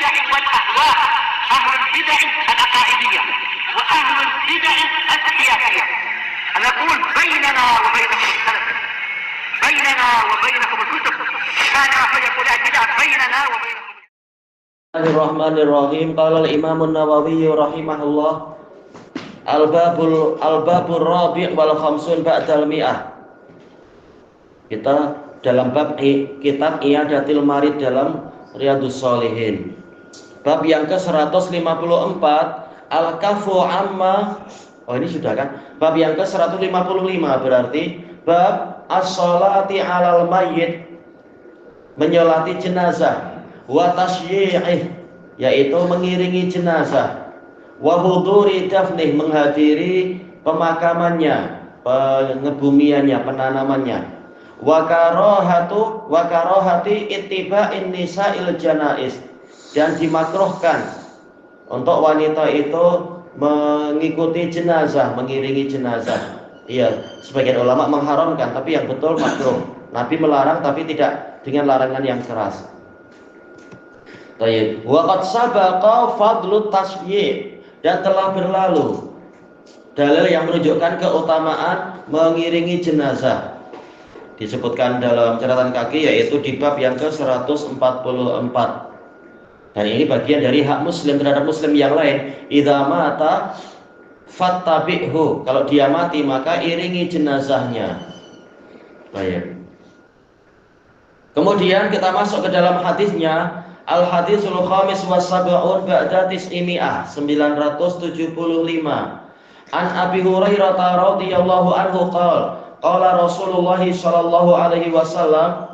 البدع والأهواء، أهل البدع العقائدية وأهل البدع السياسية. نقول بيننا وبينكم السلف، بيننا وبينكم الكتب، كان فيقول البدع بيننا وبينكم. Bismillahirrahmanirrahim. Qala al-Imam an-Nawawi rahimahullah, al-babur rabi' wal khamsun ba'dal mi'ah. Kita dalam bab kitab I'adatil Marid dalam Riyadhus Shalihin. Bab yang ke-154, al-kafu amma. Oh, ini sudah kan? Bab yang ke-155 berarti bab as-sholati 'alal mayyit, menyolati jenazah, wa tasyi'ih, yaitu mengiringi jenazah, wa huduri dafnih, menghadiri pemakamannya, pengebumiannya, penanamannya, wa karohati ittiba'in nisa'il janais, dan dimakruhkan untuk wanita itu mengikuti jenazah, mengiringi jenazah. Iya, sebagian ulama mengharamkan, tapi yang betul makruh. Nabi melarang tapi tidak dengan larangan yang keras. Baik, wa qad sabaqa fadlut tasyi', dan telah berlalu dalil yang menunjukkan keutamaan mengiringi jenazah. Disebutkan dalam catatan kaki, yaitu di bab yang ke-144. Dan ini bagian dari hak muslim terhadap muslim yang lain. Idza mata fattabi'hu, kalau dia mati maka iringi jenazahnya. Baik. Kemudian kita masuk ke dalam hadisnya. Al-hadisul khamis wa sab'un ba'da tis'imi'ah, 975. An Abi Hurairah radhiyallahu anhu qala Rasulullah sallallahu alaihi wasallam,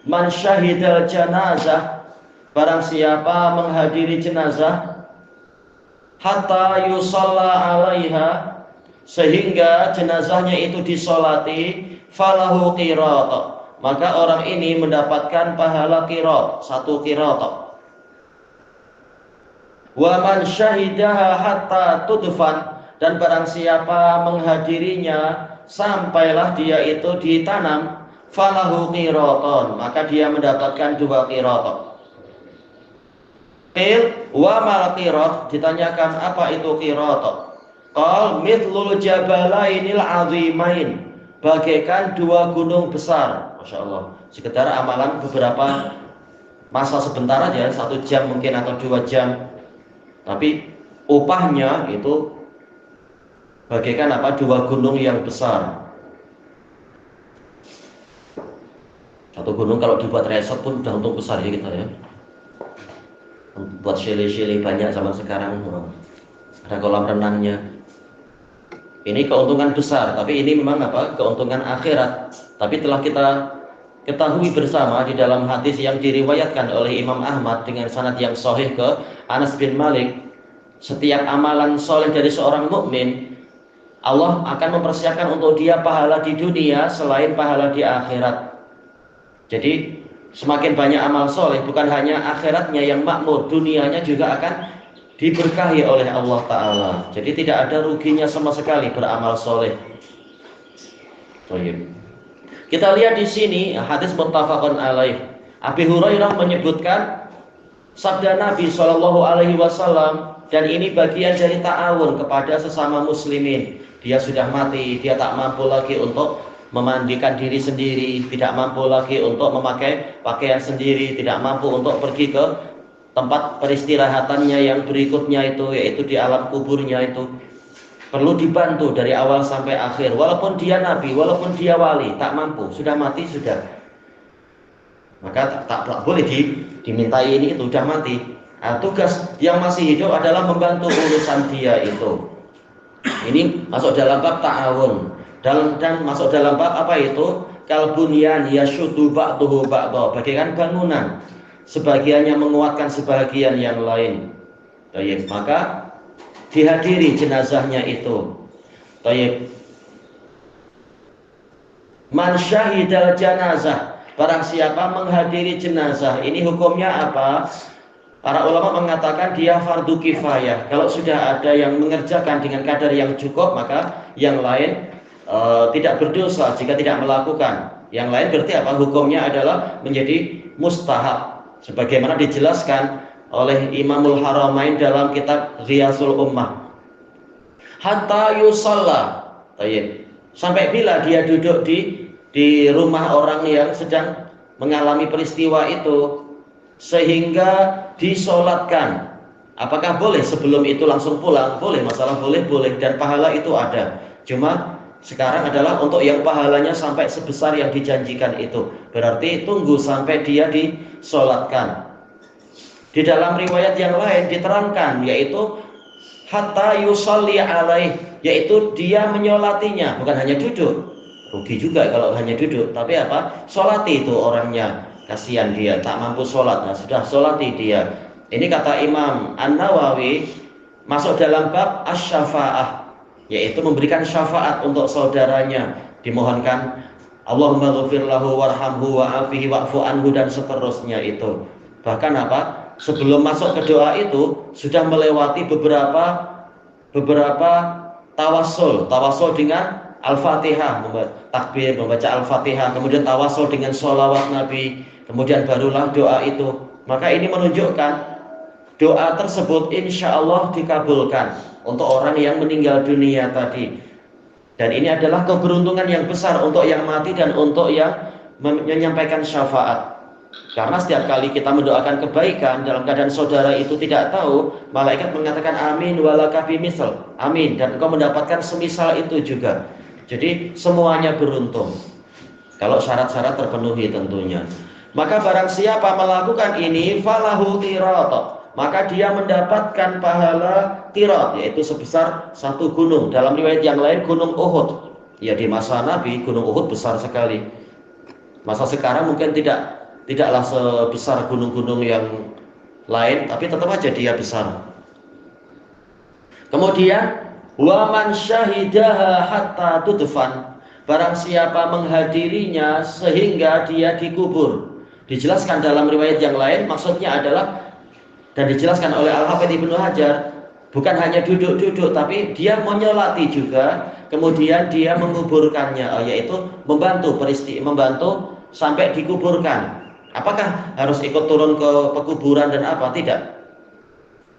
man syahidal janazah, barang siapa menghadiri jenazah, hatta yusalla alaiha, sehingga jenazahnya itu disolati, falahu qirat, maka orang ini mendapatkan pahala qirat, satu qirat. Wa man syahidaha hatta tudfan, dan barang siapa menghadirinya sampailah dia itu ditanam, falahu qiraton, maka dia mendapatkan dua qirat. Qil wa mal qirat, ditanyakan apa itu qirat? Qal mithlul jabalainil azimain, bagaikan dua gunung besar. Masya Allah. Sekedar amalan beberapa masa sebentar aja, 1 jam mungkin atau 2 jam, tapi upahnya itu bagaikan apa? Dua gunung yang besar. Satu gunung kalau dibuat resort pun udah untung besar ya kita ya. Buat sile-sile banyak zaman sekarang, ada kolam renangnya. Ini keuntungan besar, tapi ini memang apa? Keuntungan akhirat. Tapi telah kita ketahui bersama di dalam hadis yang diriwayatkan oleh Imam Ahmad dengan sanad yang sahih ke Anas bin Malik, setiap amalan soleh dari seorang mukmin, Allah akan mempersiapkan untuk dia pahala di dunia selain pahala di akhirat. Jadi semakin banyak amal soleh, bukan hanya akhiratnya yang makmur, dunianya juga akan diberkahi oleh Allah Ta'ala. Jadi tidak ada ruginya sama sekali beramal soleh. Kita lihat di sini hadis muttafaqun alaih. Abi Hurairah menyebutkan sabda Nabi Shallallahu Alaihi Wasallam, dan ini bagian dari ta'awun kepada sesama muslimin. Dia sudah mati, dia tak mampu lagi untuk memandikan diri sendiri, tidak mampu lagi untuk memakai pakaian sendiri, tidak mampu untuk pergi ke tempat peristirahatannya yang berikutnya itu, yaitu di alam kuburnya itu. Perlu dibantu dari awal sampai akhir. Walaupun dia nabi, walaupun dia wali, tak mampu, sudah mati sudah. Maka tak boleh dimintai ini, itu sudah mati. Nah, tugas yang masih hidup adalah membantu urusan dia itu. Ini masuk dalam bab ta'awun. Dan masuk dalam bab apa itu? Kalbunyan yashudu ba'duhu ba'da, bagaikan bangunan, sebagiannya menguatkan sebagian yang lain. Baik, maka dihadiri jenazahnya itu. Baik. Man syahidal janazah, barang siapa menghadiri jenazah, ini hukumnya apa? Para ulama mengatakan dia fardu kifayah. Kalau sudah ada yang mengerjakan dengan kadar yang cukup, maka yang lain tidak berdosa jika tidak melakukan. Yang lain berarti apa? Hukumnya adalah menjadi mustahab, sebagaimana dijelaskan oleh Imamul Haramain dalam kitab Ghiyasul Ummah. Hatta yusalla, sampai bila dia duduk di rumah orang yang sedang mengalami peristiwa itu sehingga disolatkan. Apakah boleh sebelum itu langsung pulang? Boleh, masalah boleh dan pahala itu ada. Cuma sekarang adalah untuk yang pahalanya sampai sebesar yang dijanjikan itu. Berarti tunggu sampai dia disolatkan. Di dalam riwayat yang lain diterangkan, yaitu hatta yusalli alaih, yaitu dia menyolatinya, bukan hanya duduk. Rugi juga kalau hanya duduk, tapi apa? Solati itu orangnya. Kasihan dia, tak mampu sholat. Nah, sudah sholati dia. Ini kata Imam An-Nawawi masuk dalam bab asy-syafa'ah, yaitu memberikan syafaat untuk saudaranya. Dimohonkan Allahumma ghfir lahu warhamhu wa'afihi wa'fu anhu dan seterusnya itu. Bahkan apa? Sebelum masuk ke doa itu sudah melewati beberapa tawassul dengan Al-Fatihah, takbir, membaca Al-Fatihah, kemudian tawassul dengan sholawat Nabi, kemudian barulah doa itu. Maka ini menunjukkan doa tersebut insya Allah dikabulkan untuk orang yang meninggal dunia tadi. Dan ini adalah keberuntungan yang besar untuk yang mati dan untuk yang menyampaikan syafaat. Karena setiap kali kita mendoakan kebaikan dalam keadaan saudara itu tidak tahu, malaikat mengatakan amin walaka bimisal, amin, dan engkau mendapatkan semisal itu juga. Jadi semuanya beruntung kalau syarat-syarat terpenuhi tentunya. Maka barang siapa melakukan ini falahu qirat, maka dia mendapatkan pahala qirat, yaitu sebesar satu gunung. Dalam riwayat yang lain gunung Uhud. Ya, di masa Nabi gunung Uhud besar sekali. Masa sekarang mungkin tidaklah sebesar gunung-gunung yang lain, tapi tetap aja dia besar. Kemudian wa man syahidaha hatta tudfan, barang siapa menghadirinya sehingga dia dikubur. Dijelaskan dalam riwayat yang lain, maksudnya adalah, dan dijelaskan oleh Al-Hafidz Ibnu Hajar, bukan hanya duduk-duduk, tapi dia menyolati juga, kemudian dia menguburkannya, yaitu membantu sampai dikuburkan. Apakah harus ikut turun ke pekuburan dan apa? Tidak.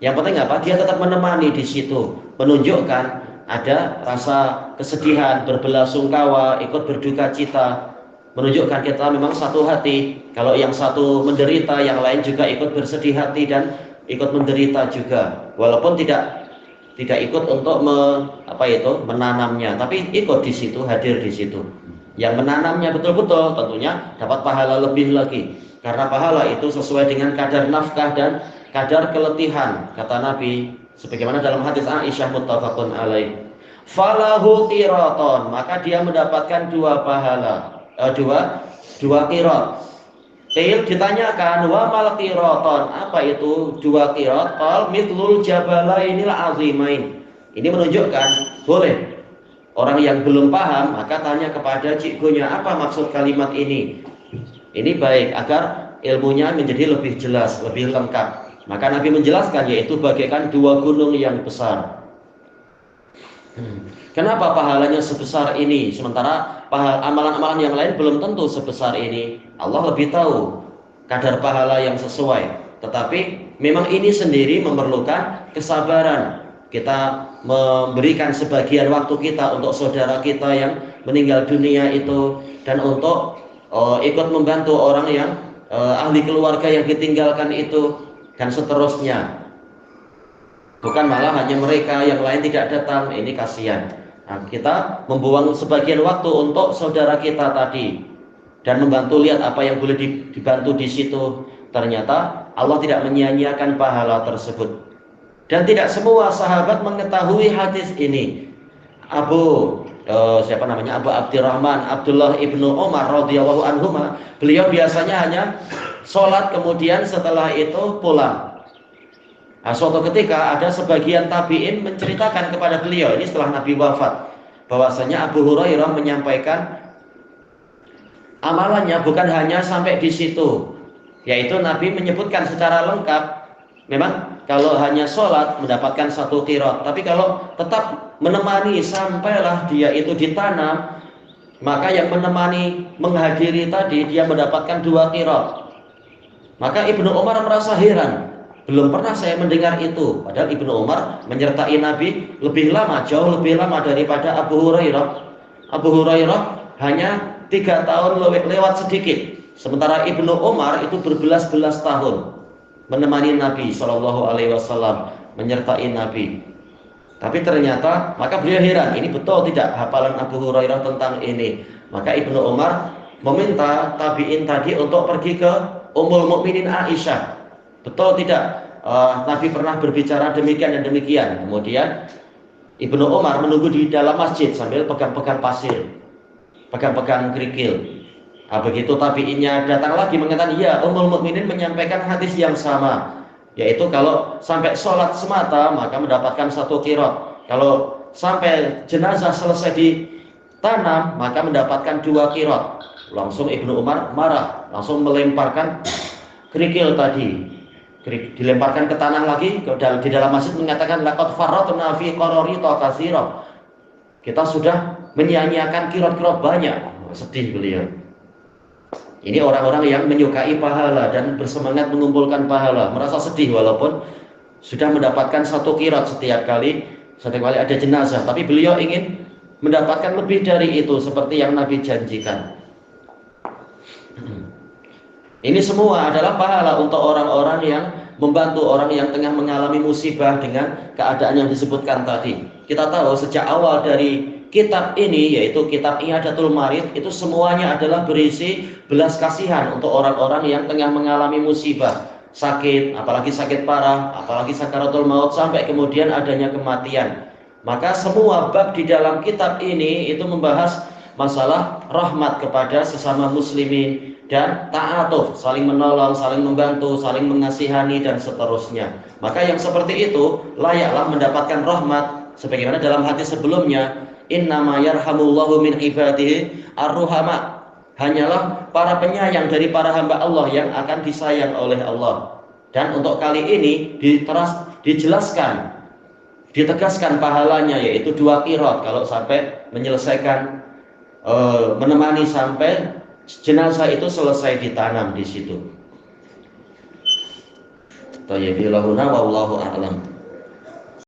Yang penting apa? Dia tetap menemani di situ, menunjukkan ada rasa kesedihan, berbelasungkawa, ikut berduka cita, menunjukkan kita memang satu hati. Kalau yang satu menderita, yang lain juga ikut bersedih hati dan ikut menderita juga. Walaupun tidak ikut untuk menanamnya, tapi ikut di situ, hadir di situ. Yang menanamnya betul-betul tentunya dapat pahala lebih lagi. Karena pahala itu sesuai dengan kadar nafkah dan kadar keletihan, kata Nabi, sebagaimana dalam hadis Aisyah muttafaqun alaih. Falahu qiraton, maka dia mendapatkan dua pahala, dua qirat. Qil ditanyakan, wa mal qiraton, apa itu dua qirat? Qal mithlul jabalainil azimain. Ini menunjukkan boleh. Orang yang belum paham maka tanya kepada cikgunya, apa maksud kalimat ini? Ini baik agar ilmunya menjadi lebih jelas, lebih lengkap. Maka Nabi menjelaskan, yaitu bagaikan dua gunung yang besar. Kenapa pahalanya sebesar ini? Sementara amalan-amalan yang lain belum tentu sebesar ini. Allah lebih tahu kadar pahala yang sesuai. Tetapi memang ini sendiri memerlukan kesabaran. Kita memberikan sebagian waktu kita untuk saudara kita yang meninggal dunia itu, dan untuk ikut membantu orang yang ahli keluarga yang ditinggalkan itu, dan seterusnya. Bukan malah hanya mereka, yang lain tidak datang, ini kasihan. Nah, kita membuang sebagian waktu untuk saudara kita tadi dan membantu, lihat apa yang boleh dibantu di situ. Ternyata Allah tidak menyia-nyiakan pahala tersebut. Dan tidak semua sahabat mengetahui hadis ini. Abu Abdurrahman Abdullah ibnu Umar radhiyallahu anhuma, beliau biasanya hanya sholat kemudian setelah itu pulang. Nah, suatu ketika ada sebagian tabi'in menceritakan kepada beliau, ini setelah Nabi wafat, bahwasanya Abu Hurairah menyampaikan amalannya bukan hanya sampai di situ, yaitu Nabi menyebutkan secara lengkap. Memang kalau hanya sholat mendapatkan satu qirat, tapi kalau tetap menemani sampailah dia itu ditanam, maka yang menemani menghadiri tadi dia mendapatkan dua qirat. Maka Ibnu Umar merasa heran, Belum pernah saya mendengar itu. Padahal Ibnu Umar menyertai Nabi lebih lama, jauh lebih lama daripada Abu Hurairah. Abu Hurairah hanya 3 tahun lewat sedikit. Sementara Ibnu Umar itu berbelas-belas tahun menemani Nabi Shallallahu Alaihi Wasallam, menyertai Nabi. Tapi ternyata, maka beliau heran, ini betul tidak hafalan Abu Hurairah tentang ini. Maka Ibnu Umar meminta tabi'in tadi untuk pergi ke Ummul Mukminin Aisyah. Betul tidak? Nabi pernah berbicara demikian dan demikian. Kemudian Ibnu Umar menunggu di dalam masjid sambil pegang-pegang pasir, pegang-pegang kerikil. Begitu tabi'innya datang lagi mengatakan, ya, Ummul Mukminin menyampaikan hadis yang sama, yaitu kalau sampai sholat semata maka mendapatkan 1 qiraat. Kalau sampai jenazah selesai ditanam maka mendapatkan 2 qiraat. Langsung Ibnu Umar marah, langsung melemparkan kerikil tadi, dilemparkan ke tanah lagi di dalam masjid, mengatakan laqad farratna fi qararita katsira. Kita sudah menyia-nyiakan qiraat-qiraat banyak. Sedih beliau. Ini orang-orang yang menyukai pahala dan bersemangat mengumpulkan pahala, merasa sedih walaupun sudah mendapatkan 1 qiraat setiap kali ada jenazah, tapi beliau ingin mendapatkan lebih dari itu seperti yang Nabi janjikan. Ini semua adalah pahala untuk orang-orang yang membantu orang yang tengah mengalami musibah dengan keadaan yang disebutkan tadi. Kita tahu sejak awal dari kitab ini, yaitu kitab I'adatul Marid, itu semuanya adalah berisi belas kasihan untuk orang-orang yang tengah mengalami musibah, sakit, apalagi sakit parah, apalagi sakaratul maut, sampai kemudian adanya kematian. Maka semua bab di dalam kitab ini itu membahas masalah rahmat kepada sesama muslimin dan ta'atuf, saling menolong, saling membantu, saling mengasihani dan seterusnya. Maka yang seperti itu layaklah mendapatkan rahmat, sebagaimana dalam hadis sebelumnya, innama yarhamullahu min ibadihi ar-ruhama. Hanyalah para penyayang dari para hamba Allah yang akan disayang oleh Allah. Dan untuk kali ini dijelaskan, ditegaskan pahalanya, yaitu 2 qiraat kalau sampai menyelesaikan menemani sampai jenazah itu selesai ditanam di situ. Thayyibillahuna wallahu a'lam.